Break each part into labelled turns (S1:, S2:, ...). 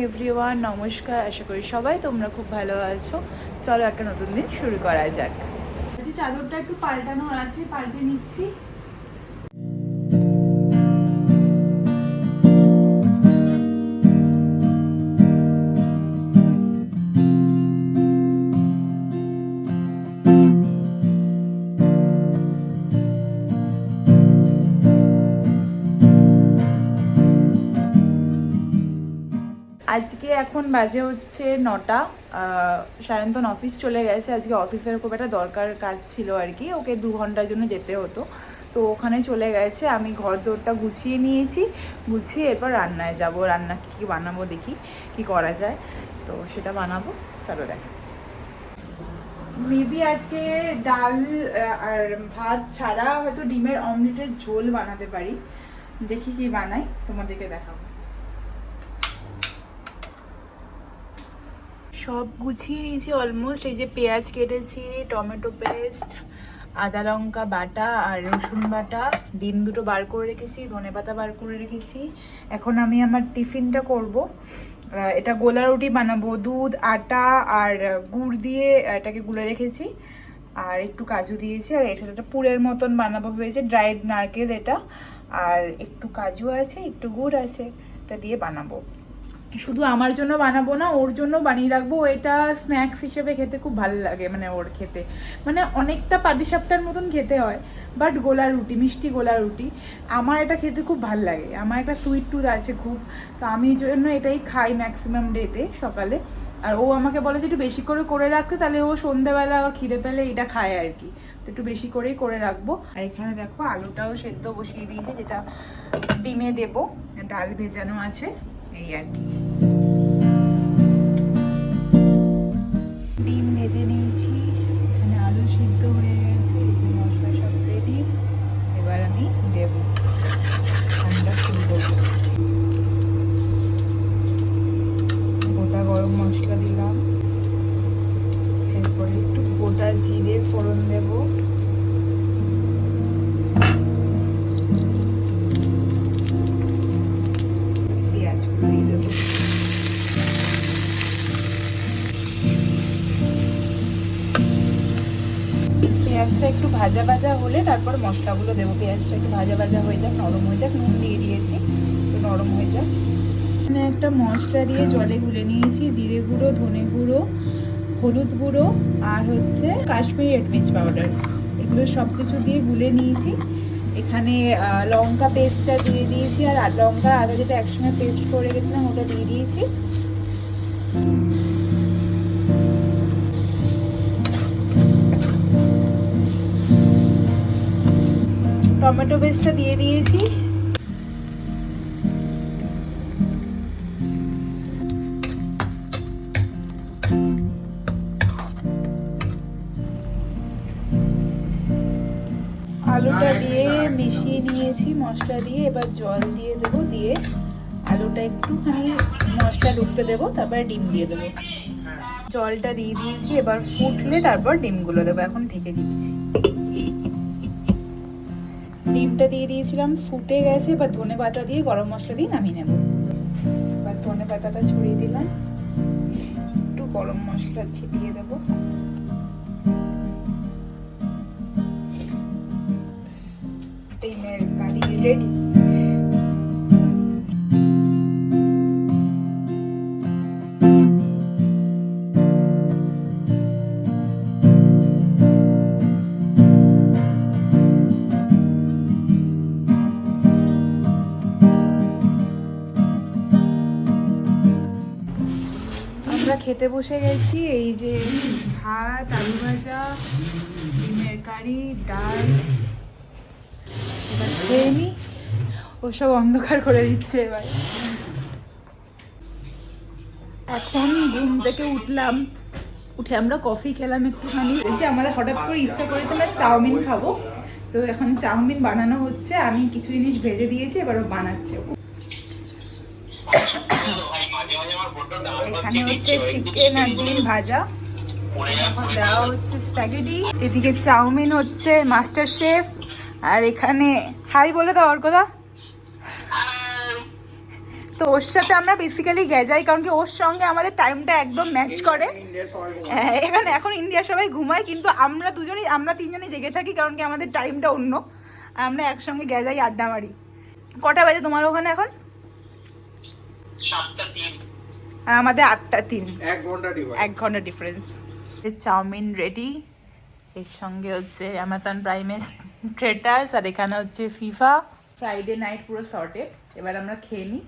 S1: Everyone, নমস্কার। আশা করি সবাই তোমরা খুব ভালো আছো। চলো একটা নতুন দিন শুরু করা যাক। চাদরটা একটু পাল্টানোর আছে, পাল্টে নিচ্ছি। আজকে এখন বাজে হচ্ছে 9টা। সায়ন্তন অফিস চলে গেছে। আজকে অফিসের খুব একটা দরকার কাজ ছিল আর কি, ওকে 2 ঘন্টার জন্য যেতে হতো, তো ওখানে চলে গেছে। আমি ঘর দোরটা গুছিয়ে নিয়েছি, গুছিয়ে এরপর রান্নায় যাব। রান্না কী বানাবো দেখি কি করা যায়, তো সেটা বানাবো। চলো দেখাচ্ছি। মেবি আজকে ডাল আর ভাত ছাড়া হয়তো ডিমের অমলেটের ঝোল বানাতে পারি। দেখি কি বানাই, তোমাদেরকে দেখাবো। সব গুছিয়ে নিয়েছি অলমোস্ট। এই যে পেঁয়াজ কেটেছি, টমেটো পেস্ট, আদা লঙ্কা বাটা আর রসুন বাটা, ডিম দুটো বার করে রেখেছি, ধনেপাতা বার করে রেখেছি। এখন আমি আমার টিফিনটা করব। এটা গোলা রুটি বানাবো, দুধ আটা আর গুড় দিয়ে এটাকে গুলে রেখেছি, আর একটু কাজু দিয়েছি। আর এটা একটা পুরের মতন বানাবো ভেবেছি, ড্রাইড নারকেল এটা, আর একটু কাজু আছে, একটু গুড় আছে, এটা দিয়ে বানাবো। শুধু আমার জন্য বানাবো না, ওর জন্য বানিয়ে রাখবো। এটা স্ন্যাক্স হিসেবে খেতে খুব ভালো লাগে, মানে ওর খেতে মানে অনেকটা পাটিসাপটার মতন খেতে হয়, বাট গোলা রুটি, মিষ্টি গোলা রুটি। আমার এটা খেতে খুব ভালো লাগে, আমার একটা সুইট টুথ আছে খুব, তো আমি জন্য এটাই খাই ম্যাক্সিমাম ডেতে সকালে। আর ও আমাকে বলে যে একটু বেশি করে রাখতে, তাহলে ও সন্ধ্যেবেলা ওর খিদে পেলে এটা খায় আর কি, তো একটু বেশি করেই করে রাখবো। আর এখানে দেখো আলুটাও সেদ্ধ বসিয়ে দিয়েছি, যেটা ডিমে দেবো। ডাল ভেজানো আছে, এই আর কি। ডিম ভেজে নিয়েছি, এখানে আলু সিদ্ধ হয়ে গেছে, এই যে মশলা সব রেডি। এবার আমি দেব, ঠান্ডা শুরু করবো। গোটা গরম মশলা দিলাম, এরপরে একটু গোটা জিরে ফোড়ন দেব, পেঁয়াজ কুড়িয়ে দেবো। পেঁয়াজটা একটু ভাজা ভাজা হলে তারপর মশলাগুলো দেবো। পেঁয়াজটা একটু ভাজা ভাজা হয়ে যাক, নরম হয়ে যাক, নুন দিয়ে দিয়েছি, তো নরম হয়ে যাক। এখানে একটা মশলা দিয়ে জলে গুলে নিয়েছি, জিরে গুঁড়ো, ধনে গুঁড়ো, হলুদ গুঁড়ো আর হচ্ছে কাশ্মীরি রেড মির্চ পাউডার, এগুলো সব কিছু দিয়ে গুলে নিয়েছি। এখানে লঙ্কা পেস্টটা দিয়ে দিয়েছি, আর লঙ্কা আদা যেটা একসঙ্গে পেস্ট করে গেছিলাম ওটা দিয়ে দিয়েছি। টমেটো পেস্টটা দিয়ে দিয়েছি। আলুটা দিয়ে মিশিয়ে নিয়েছি মশলা দিয়ে, এবার জল দিয়ে দেবো, দিয়ে আলুটা একটুখানি মশলা ঢুকতে দেবো, তারপরে ডিম দিয়ে দেবো। জলটা দিয়ে দিয়েছি, এবার ফুটলে তারপর ডিমগুলো দেবো। এখন ঢেকে দিচ্ছি। ডিমটা দিয়ে দিয়েছিলাম, ফুটে গেছে। এবার ধনে পাতা দিয়ে গরম মশলা দিয়ে নামিয়ে নেব। এবার ধনে পাতাটা ছড়িয়ে দিলাম, একটু গরম মশলা ছিটিয়ে দেবো। ডিমের কারি রেডি। আমরা খেতে বসে গেছি। এই যে ভাত, আলু ভাজা, ডিমের কারি, ডাল। এবার খেয়ে নি, ওসব অন্ধকার করে দিচ্ছে। এবার এখন ঘুম থেকে উঠলাম, উঠে আমরা কফি খেলাম একটুখানি। এই যে আমাদের হঠাৎ করে ইচ্ছা করেছে আমরা চাউমিন খাবো, তো এখন চাউমিন বানানো হচ্ছে। আমি কিছু জিনিস ভেজে দিয়েছি, এবার ও বানাচ্ছে। এখানে হচ্ছে চিকেন আর ডিম ভাজা, দেওয়া হচ্ছে স্প্যাগেটি, এদিকে চাউমিন হচ্ছে মাস্টার শেফ, আর এখানে হাই বলে দাও। আর কথা তো ওর সাথে আমরা বেসিক্যালি গেজাই, কারণ কি ওর সঙ্গে আমাদের টাইমটা একদম ম্যাচ করে। এখানে এখন ইন্ডিয়া সবাই ঘুমায়, কিন্তু আমরা তিনজনই জেগে থাকি, কারণ কি আমাদের টাইমটা অন্য। আর আমরা একসঙ্গে গেজাই, আড্ডা মারি। কটা বাজে তোমার ওখানে এখন? 7:03। আর আমাদের 8:03। 1 ঘন্টা ডিফারেন্স। চাউমিন রেডি, এর সঙ্গে হচ্ছে অ্যামাজন প্রাইমের ট্রেটার্স, আর এখানে হচ্ছে ফিফা। ফ্রাইডে নাইট পুরো সর্টেড। এবার আমরা খেয়ে নিই।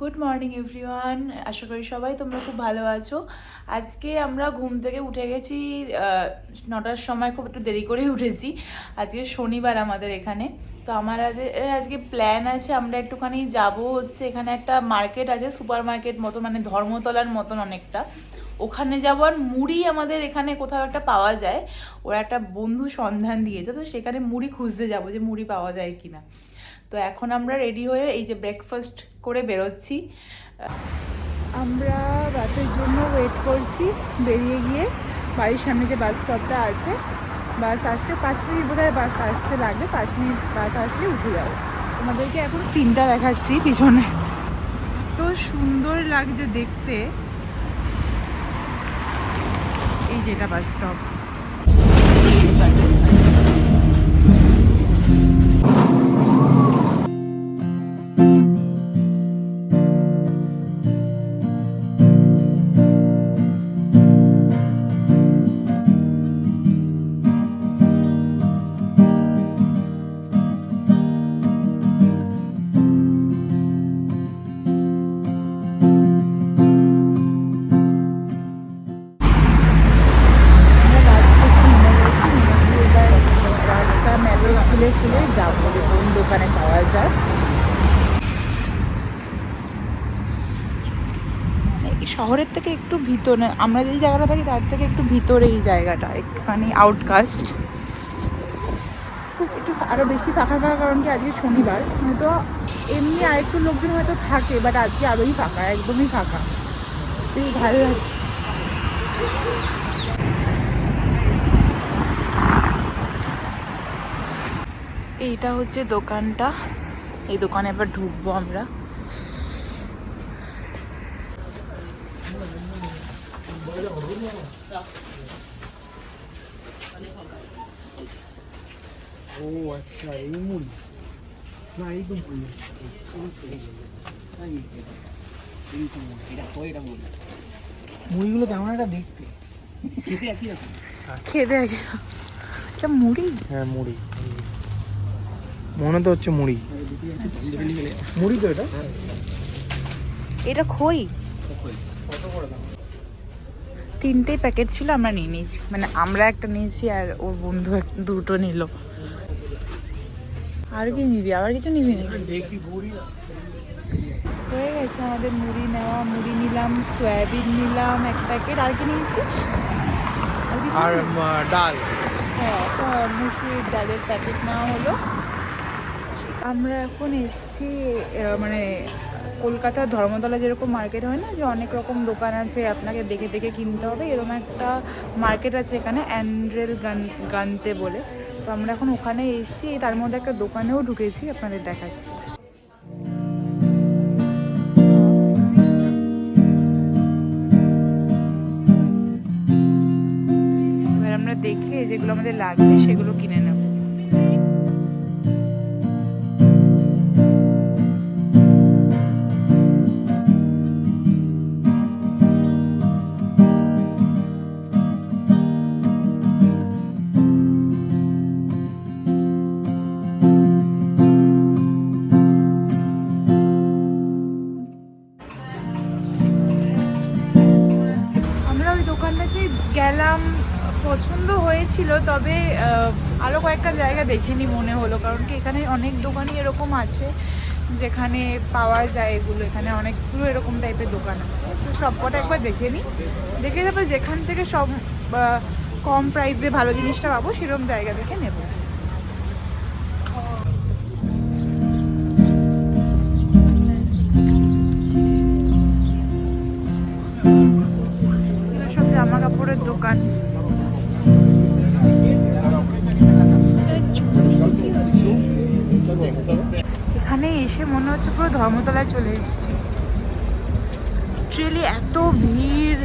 S1: গুড মর্নিং এভরিওয়ান, আশা করি সবাই তোমরা খুব ভালো আছো। আজকে আমরা ঘুম থেকে উঠে গেছি 9টার সময়, খুব একটু দেরি করেই উঠেছি। আজকে শনিবার আমাদের এখানে। তো আজকে প্ল্যান আছে, আমরা একটুখানি যাব হচ্ছে, এখানে একটা মার্কেট আছে, সুপার মার্কেট মতো, মানে ধর্মতলার মতন অনেকটা। ওখানে যাবো। আর মুড়ি আমাদের এখানে কোথাও একটা পাওয়া যায়, ওরা একটা বন্ধু সন্ধান দিয়েছে, তো সেখানে মুড়ি খুঁজতে যাবো যে মুড়ি পাওয়া যায় কিনা। তো এখন আমরা রেডি হয়ে এই যে ব্রেকফাস্ট করে বেরোচ্ছি। আমরা বাসের জন্য ওয়েট করছি। বেরিয়ে গিয়ে বাড়ির সামনে যে বাস স্টপটা আছে, বাস আসলে 5 মিনিট বোধহয় বাস আসতে লাগবে, 5 মিনিট বাস আসলে উঠে যাবো। তোমাদেরকে এখন সিনটা দেখাচ্ছি পিছনে, এত সুন্দর লাগছে দেখতে। এই যে এটা বাস স্টপ। খুলে যাবো কোন দোকানে পাওয়া যায়। শহরের থেকে একটু ভিতরে, আমরা যেই জায়গাটা থাকি তার থেকে একটু ভিতরে এই জায়গাটা, একটুখানি আউটকাস্ট। খুব একটু আরও বেশি ফাঁকা ফাঁকা, কারণ কি আজকে শনিবার, হয়তো এমনি আরেকটু লোকজন হয়তো থাকে, বাট আজকে আরোই ফাঁকা, একদমই ফাঁকা। বেশ ভালো লাগছে। এইটা হচ্ছে দোকানটা, এই দোকানে এবার ঢুকবো আমরা।
S2: মুড়িগুলো কেমন একটা দেখতে,
S1: খেতে একই। এটা মুড়ি?
S2: হ্যাঁ মুড়ি, মনে তো হচ্ছে মুড়ি। মুড়ি তো এটা,
S1: এটা খই। 3টে প্যাকেট ছিল, আমরা নিয়ে নিয়েছি, মানে আমরা একটা নিয়েছি আর ওর বন্ধু 2টো নিল। আর কি নিবি? আবার কিছু নিবি না? হয়ে গেছে আমাদের মুড়ি নেওয়া। মুড়ি নিলাম, সয়াবিন নিলাম 1 প্যাকেট। আর কি নিয়েছি?
S2: আর ডাল।
S1: হ্যাঁ, একটা মুসুরির ডালের প্যাকেট নেওয়া হলো। আমরা এখন এসছি মানে কলকাতার ধর্মতলা যেরকম মার্কেট হয় না, যে অনেক রকম দোকান আছে, আপনাকে দেখে দেখে কিনতে হবে, এরকম একটা মার্কেট আছে এখানে, অ্যান্ড্রেল গান্তে বলে। তো আমরা এখন ওখানে এসছি, তার মধ্যে একটা দোকানেও ঢুকেছি, আপনাদের দেখাচ্ছি। এবার আমরা দেখে যেগুলো আমাদের লাগবে সেগুলো কিনে নেব। গেলাম, পছন্দ হয়েছিল, তবে আরও কয়েকটা জায়গা দেখে মনে হলো, কারণ কি এখানে অনেক দোকানই এরকম আছে যেখানে পাওয়া যায় এগুলো। এখানে অনেকগুলো এরকম টাইপের দোকান আছে, তো সবকটা একবার দেখে নিই, দেখে তারপর যেখান থেকে সব কম প্রাইসে ভালো জিনিসটা পাবো সেরকম জায়গা দেখে নেব। সব জামা কাপড়ের দোকান। এখানে এসে এসে মনে হচ্ছে পুরো ধর্মতলায় চলে এসেছি। ট্রেলে এত ভিড়,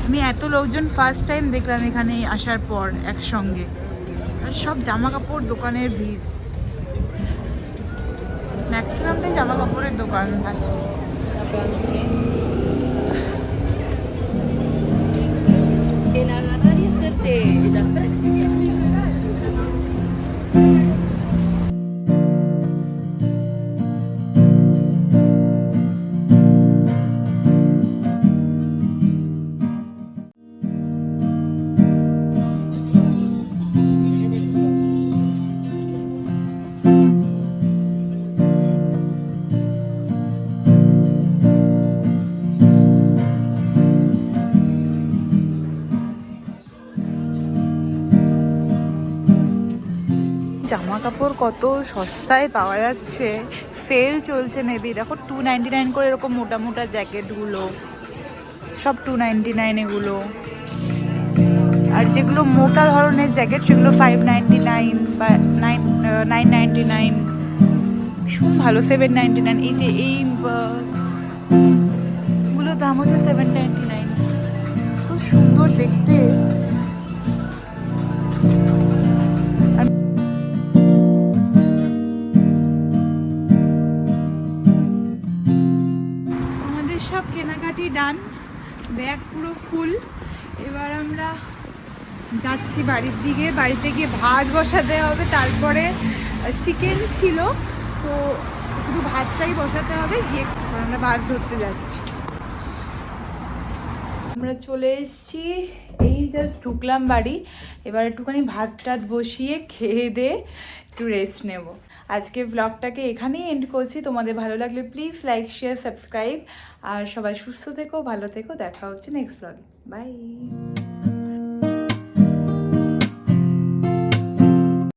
S1: আমি এত লোকজন ফার্স্ট টাইম দেখলাম এখানে আসার পর একসঙ্গে। আর সব জামা কাপড় দোকানের ভিড়, ম্যাক্সিমামটাই জামা কাপড়ের দোকান আছে। জামা কাপড় কত সস্তায় পাওয়া যাচ্ছে, সেল চলছে মেবি। দেখো 299 করে এরকম মোটা মোটা জ্যাকেটগুলো সব 299 এগুলো। আর যেগুলো মোটা ধরনের জ্যাকেট সেগুলো 599 বা 999, ভীষণ ভালো 799। এই যে এইগুলোর দাম হচ্ছে 799, খুব সুন্দর দেখতে। আমাদের সব কেনাকাটি ডান, ব্যাগ পুরো ফুল। এবার আমরা যাচ্ছি বাড়ির দিকে। বাড়িতে গিয়ে ভাত বসাতে হবে, তারপরে চিকেন ছিল তো শুধু ভাতটাই বসাতে হবে। গিয়ে আমরা মাছ ধরতে যাচ্ছি। আমরা চলে এসেছি, এই জাস্ট ঢুকলাম বাড়ি। এবার একটুখানি ভাত টাত বসিয়ে খেয়ে দিয়ে একটু রেস্ট নেব। আজকে ব্লগটাকে এখানেই এন্ড করছি। তোমাদের ভালো লাগলে প্লিজ লাইক, শেয়ার, সাবস্ক্রাইব। আর সবাই সুস্থ থেকো, ভালো থেকো। দেখা হচ্ছে নেক্সট ব্লগে। বাই।